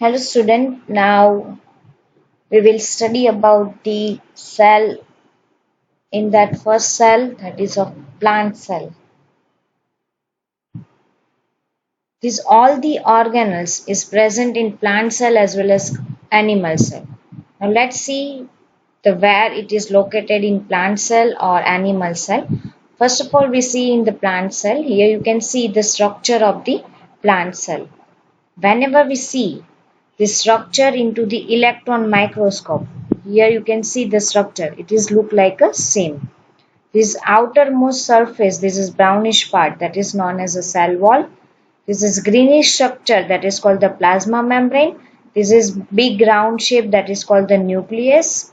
Hello student, now we will study about the cell in that first cell, that is of plant cell. This all the organelles is present in plant cell as well as animal cell. Now let's see the where it is located in plant cell or animal cell. First of all, we see in the plant cell. Here you can see the structure of the plant cell. Whenever we see the structure into the electron microscope, here you can see the structure. It is look like a same. This outermost surface, this is brownish part, that is known as a cell wall. This is greenish structure, that is called the plasma membrane. This is big round shape, that is called the nucleus.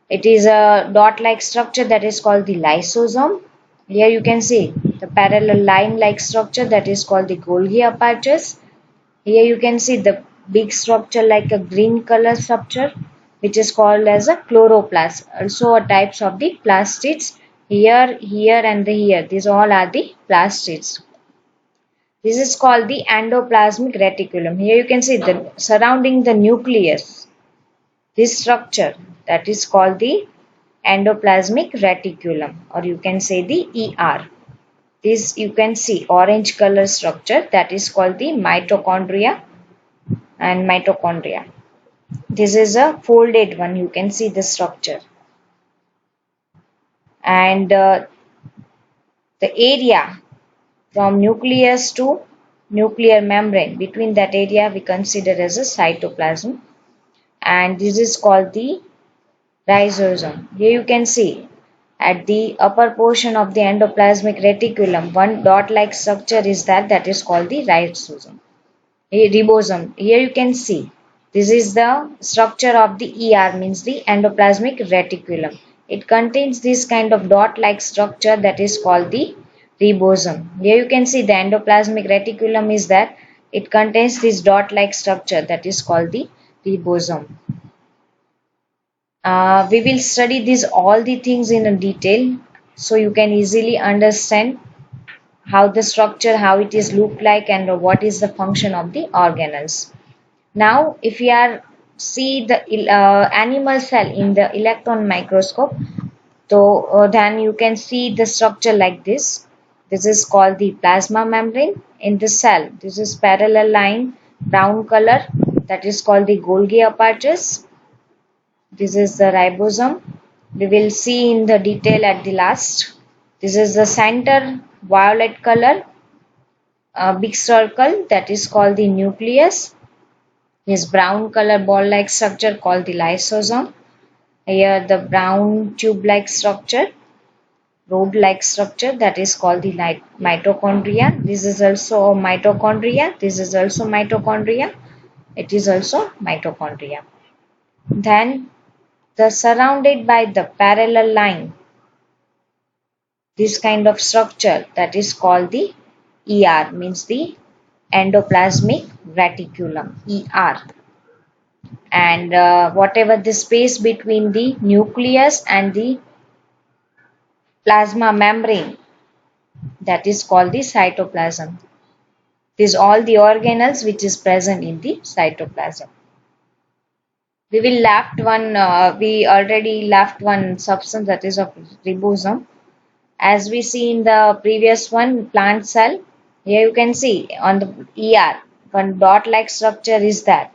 It is a dot-like structure, that is called the lysosome. Here you can see the parallel line-like structure, that is called the Golgi apparatus. Here you can see the big structure like a green color structure, which is called as a chloroplast. Also a types of the plastids. Here and here. These all are the plastids. This is called the endoplasmic reticulum. Here you can see the surrounding the nucleus. This structure, that is called the endoplasmic reticulum, or you can say the ER. This you can see orange color structure, that is called the mitochondria. And mitochondria. This is a folded one. You can see the structure. And the area from nucleus to nuclear membrane, between that area we consider as a cytoplasm. And this is called the rhizosome. Here you can see at the upper portion of the endoplasmic reticulum, one dot-like structure is that is called the rhizosome. Ribosome. Here you can see this is the structure of the ER, means the endoplasmic reticulum. It contains this kind of dot-like structure, that is called the ribosome. Here you can see the endoplasmic reticulum is that it contains this dot-like structure, that is called the ribosome. We will study these all the things in a detail so you can easily understand how the structure, how it is look like, and what is the function of the organelles. Now if we are see the animal cell in the electron microscope, so then you can see the structure like this. This is called the plasma membrane. In the cell, this is parallel line brown color, that is called the Golgi apparatus. This is the ribosome. We will see in the detail at the last. This is the center violet color, big circle, that is called the nucleus. This brown color ball-like structure called the lysosome. Here the brown tube-like structure, rod-like structure, that is called the mitochondria. This is also mitochondria. This is also mitochondria. It is also mitochondria. Then the surrounded by the parallel line, this kind of structure, that is called the ER, means the endoplasmic reticulum, ER. And whatever the space between the nucleus and the plasma membrane, that is called the cytoplasm. These all the organelles which is present in the cytoplasm. We will left one, we already left one substance, that is of ribosome. As we see in the previous one, plant cell, here you can see on the ER, one dot-like structure is that.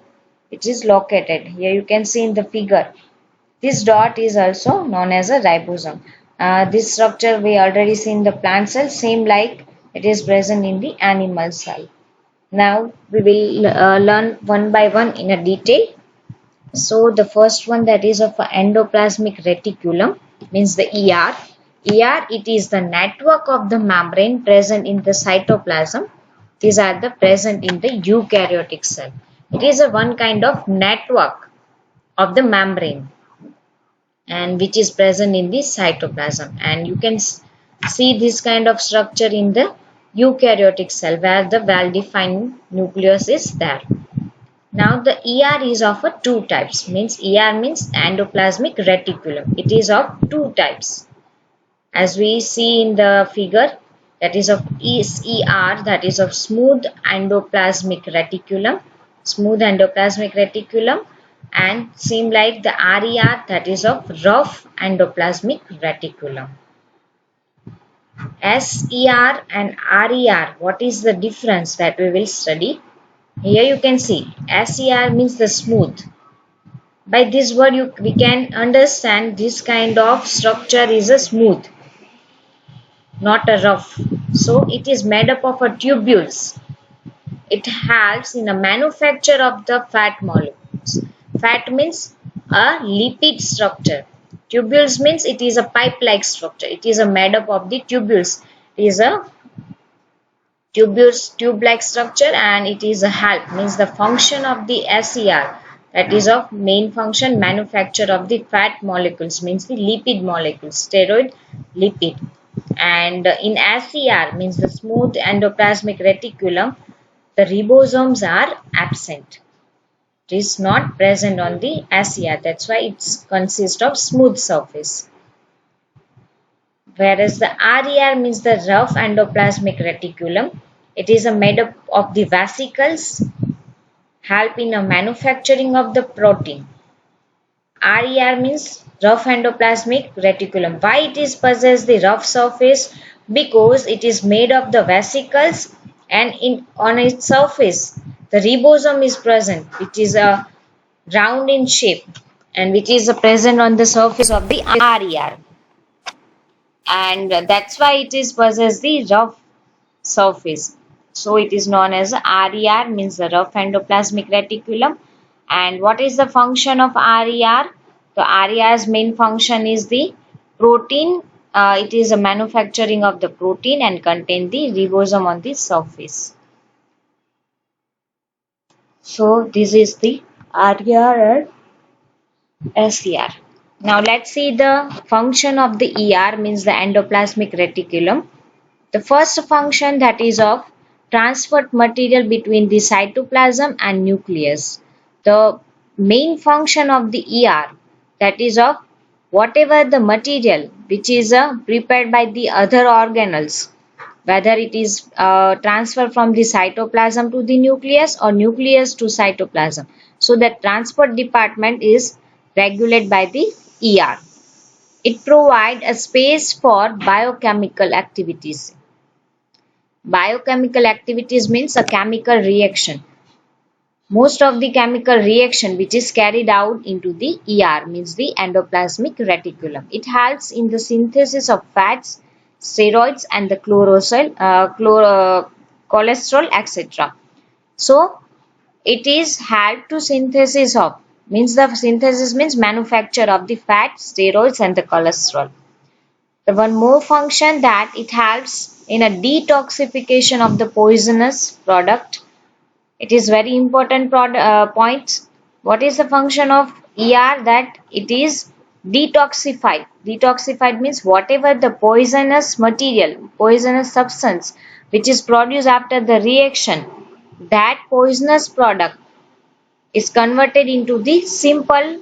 It is located. Here you can see in the figure. This dot is also known as a ribosome. This structure we already see in the plant cell, same like it is present in the animal cell. Now we will learn one by one in a detail. So the first one, that is of endoplasmic reticulum, means the ER. ER, it is the network of the membrane present in the cytoplasm. These are the present in the eukaryotic cell. It is a one kind of network of the membrane, and which is present in the cytoplasm. And you can see this kind of structure in the eukaryotic cell, where the well-defined nucleus is there. Now the ER is of two types, means ER means endoplasmic reticulum. It is of two types. As we see in the figure, that is of ER, that is of smooth endoplasmic reticulum, smooth endoplasmic reticulum, and same like the RER, that is of rough endoplasmic reticulum. SER and RER, what is the difference that we will study? Here you can see SER means the smooth. By this word we can understand this kind of structure is a smooth, not a rough. So it is made up of a tubules. It helps in the manufacture of the fat molecules. Fat means a lipid structure. Tubules means it is a pipe-like structure. It is a made up of the tubules. It is a tube-like structure, and it is a help means the function of the SER, that is of main function manufacture of the fat molecules, means the lipid molecules, steroid lipid. And in SER means the smooth endoplasmic reticulum, the ribosomes are absent. It is not present on the SER. That's why it consists of smooth surface. Whereas the RER means the rough endoplasmic reticulum. It is made up of the vesicles, help in the manufacturing of the protein. RER means rough endoplasmic reticulum. Why it is possess the rough surface? Because it is made of the vesicles, and on its surface the ribosome is present, which is a round in shape and which is present on the surface of the RER, and that's why it is possess the rough surface. So it is known as RER, means the rough endoplasmic reticulum. And what is the function of RER? The RER's main function is the protein. It is a manufacturing of the protein and contain the ribosome on the surface. So this is the RER and SER. Now let's see the function of the ER, means the endoplasmic reticulum. The first function, that is of transport material between the cytoplasm and nucleus. The main function of the ER, that is of whatever the material which is prepared by the other organelles, whether it is transferred from the cytoplasm to the nucleus or nucleus to cytoplasm. So the transport department is regulated by the ER. It provides a space for biochemical activities. Biochemical activities means a chemical reaction. Most of the chemical reaction which is carried out into the ER, means the endoplasmic reticulum. It helps in the synthesis of fats, steroids, and the cholesterol, etc. So it is help to synthesis of, means the synthesis means manufacture of the fat, steroids, and the cholesterol. The one more function, that it helps in a detoxification of the poisonous product. It is very important point. What is the function of ER? That it is detoxified. Detoxified means whatever the poisonous material, poisonous substance which is produced after the reaction, that poisonous product is converted into the simple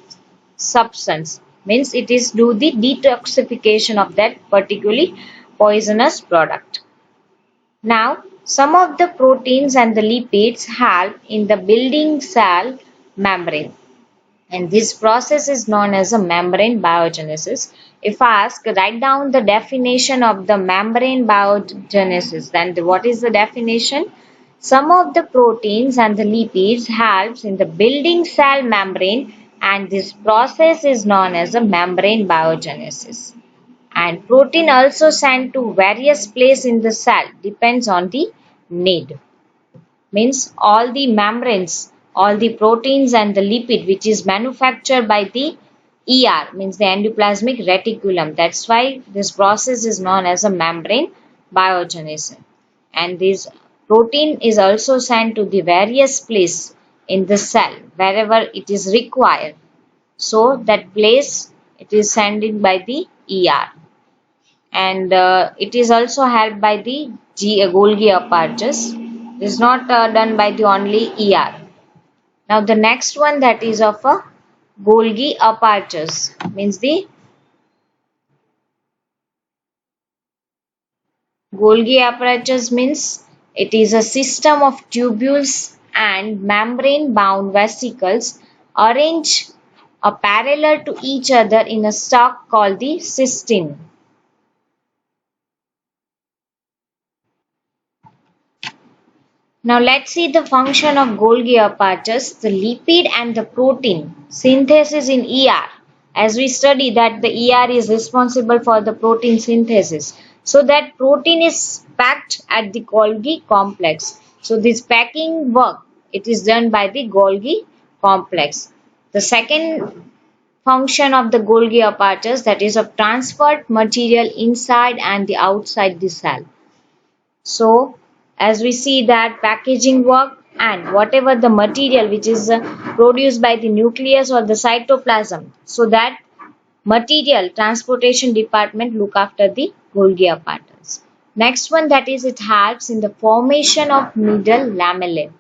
substance, means it is do the detoxification of that particularly poisonous product. Now some of the proteins and the lipids help in the building cell membrane, and this process is known as a membrane biogenesis. If asked, write down the definition of the membrane biogenesis, then what is the definition? Some of the proteins and the lipids helps in the building cell membrane, and this process is known as a membrane biogenesis. And protein also sent to various places in the cell, depends on the need. Means all the membranes, all the proteins and the lipid which is manufactured by the ER, means the endoplasmic reticulum. That's why this process is known as a membrane biogenesis. And this protein is also sent to the various place in the cell wherever it is required. So that place it is sent in by the ER. And it is also helped by the Golgi apertures. It is not done by the only ER. Now the next one, that is of a Golgi apertures, means the Golgi apertures means it is a system of tubules and membrane-bound vesicles arrange parallel to each other in a stalk called the cystine. Now let's see the function of Golgi apparatus, the lipid and the protein synthesis in ER. As we study that the ER is responsible for the protein synthesis. So that protein is packed at the Golgi complex. So this packing work, it is done by the Golgi complex. The second function of the Golgi apparatus, that is of transferred material inside and the outside the cell. So as we see that packaging work and whatever the material which is produced by the nucleus or the cytoplasm, so that material transportation department look after the Golgi apparatus. Next one, that is it helps in the formation of middle lamellae.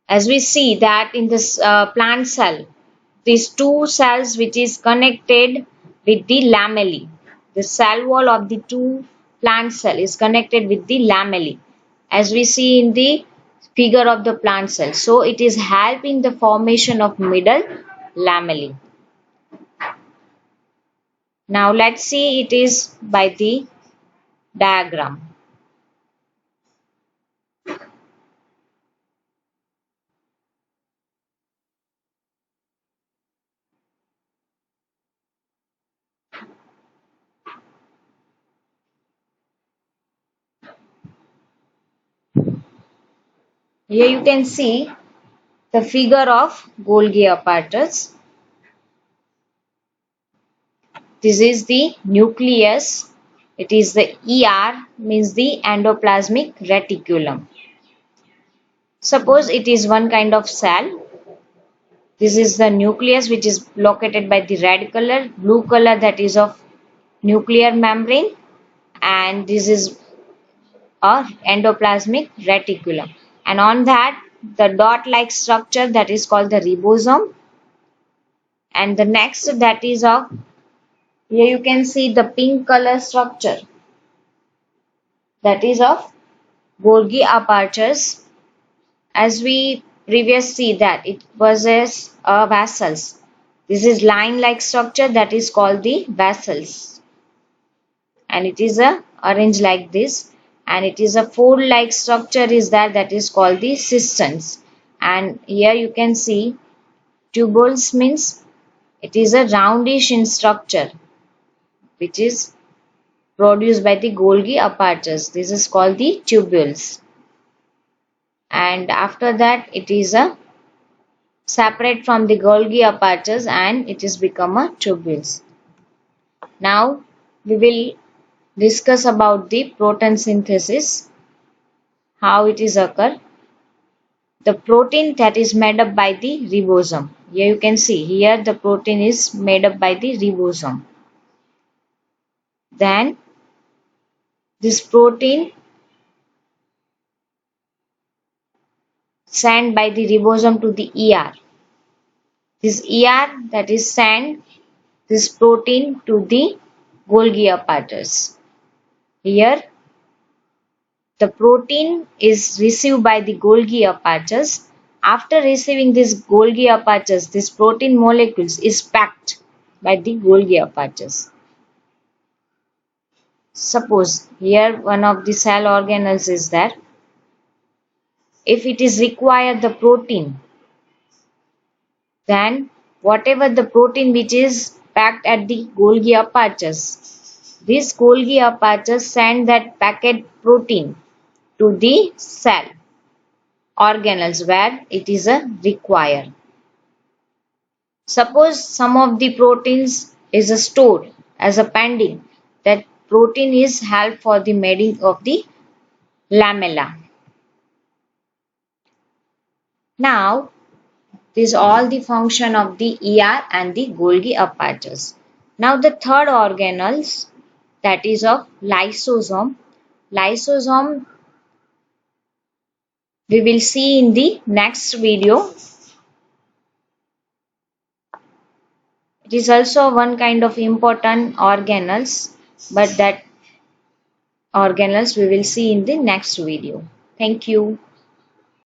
As we see that in this plant cell, these two cells which is connected with the lamellae. The cell wall of the two plant cell is connected with the lamellae, as we see in the figure of the plant cell. So it is helping the formation of middle lamellae. Now let's see it is by the diagram. Here you can see the figure of Golgi apparatus. This is the nucleus. It is the ER, means the endoplasmic reticulum. Suppose it is one kind of cell. This is the nucleus which is located by the red color, blue color that is of nuclear membrane, and this is a endoplasmic reticulum. And on that the dot-like structure that is called the ribosome. And the next that is of, here you can see the pink color structure that is of Golgi apparatus. As we previously see that it possesses vessels. This is line-like structure that is called the vessels, and it is arranged like this. And it is a fold-like structure is that is called the cisterns. And here you can see tubules, means it is a roundish in structure which is produced by the Golgi apparatus. This is called the tubules. And after that it is a separate from the Golgi apparatus and it is become a tubules. Now we will discuss about the protein synthesis, how it is occur. The protein that is made up by the ribosome. Here you can see, here the protein is made up by the ribosome. Then this protein sent by the ribosome to the ER. This ER that is sent this protein to the Golgi apparatus. Here the protein is received by the Golgi apparatus. After receiving this Golgi apparatus, this protein molecules is packed by the Golgi apparatus. Suppose here one of the cell organelles is there. If it is required the protein, then whatever the protein which is packed at the Golgi apparatus, this Golgi apparatus send that packed protein to the cell organelles where it is required. Suppose some of the proteins is stored as a pending, that protein is help for the mating of the lamella. Now this is all the function of the ER and the Golgi apparatus. Now the third organelles, that is of lysosome. Lysosome we will see in the next video. It is also one kind of important organelles, but that organelles we will see in the next video. Thank you.